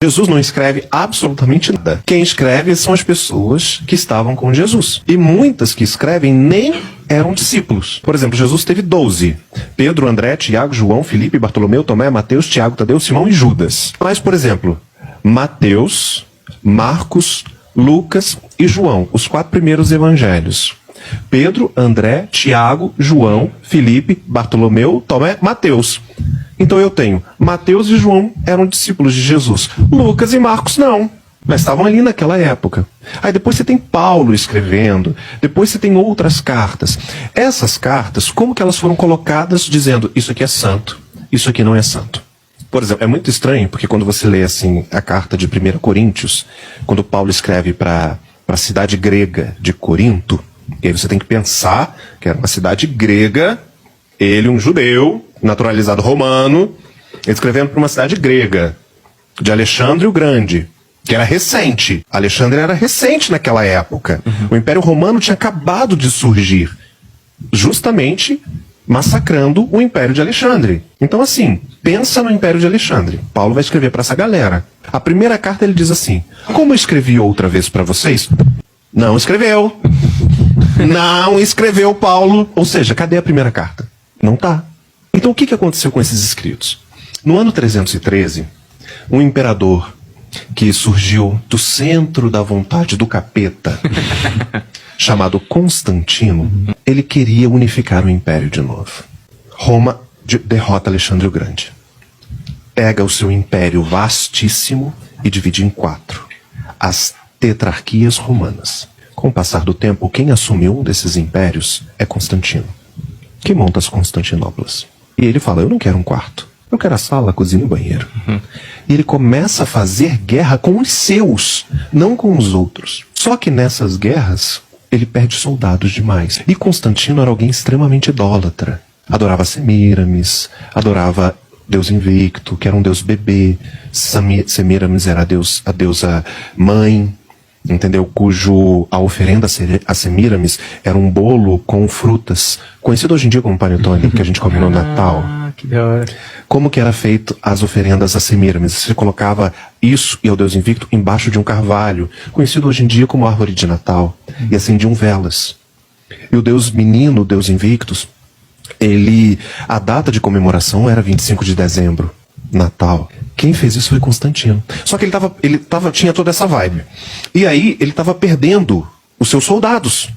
Jesus não escreve absolutamente nada. Quem escreve são as pessoas que estavam com Jesus. E muitas que escrevem nem eram discípulos. Por exemplo, Jesus teve 12. Pedro, André, Tiago, João, Filipe, Bartolomeu, Tomé, Mateus, Tiago, Tadeu, Simão e Judas. Mas, por exemplo, Mateus, Marcos, Lucas e João, os 4 primeiros evangelhos. Pedro, André, Tiago, João, Filipe, Bartolomeu, Tomé, Mateus. Então eu tenho Mateus e João eram discípulos de Jesus. Lucas e Marcos não. Mas estavam ali naquela época. Aí depois você tem Paulo escrevendo. Depois você tem outras cartas. Essas cartas, como que elas foram colocadas dizendo isso aqui é santo, isso aqui não é santo? Por exemplo, é muito estranho porque quando você lê assim a carta de 1 Coríntios, quando Paulo escreve para a cidade grega de Corinto, e aí você tem que pensar que era uma cidade grega, ele um judeu, naturalizado romano, escrevendo para uma cidade grega, de Alexandre o Grande, que era recente. Alexandre era recente naquela época. O Império Romano tinha acabado de surgir, justamente massacrando o Império de Alexandre. Então assim, pensa no Império de Alexandre. Paulo vai escrever para essa galera. A primeira carta ele diz assim: como eu escrevi outra vez para vocês? Não escreveu. Não escreveu Paulo. Ou seja, cadê a primeira carta? Não tá. Então o que aconteceu com esses escritos? No ano 313, um imperador que surgiu do centro da vontade do capeta, chamado Constantino, ele queria unificar o império de novo. Roma derrota Alexandre o Grande. Pega o seu império vastíssimo e divide em 4. As tetrarquias romanas. Com o passar do tempo, quem assumiu um desses impérios é Constantino, que monta as Constantinópolis. E ele fala, eu não quero um quarto, eu quero a sala, a cozinha e o banheiro. E ele começa a fazer guerra com os seus, não com os outros. Só que nessas guerras, ele perde soldados demais. E Constantino era alguém extremamente idólatra. Adorava Semíramis, adorava Deus Invicto, que era um deus bebê. Semíramis era a deusa mãe, entendeu? Cujo a oferenda a Semíramis era um bolo com frutas, conhecido hoje em dia como panetone, que a gente come no Natal. Que da hora. Como que era feito as oferendas a Semíramis? Você colocava isso e ao Deus Invicto embaixo de um carvalho, conhecido hoje em dia como árvore de Natal, e acendiam velas. E o Deus Menino, o Deus Invictus, a data de comemoração era 25 de dezembro, Natal. Quem fez isso foi Constantino. Só que tinha toda essa vibe. E aí ele estava perdendo os seus soldados.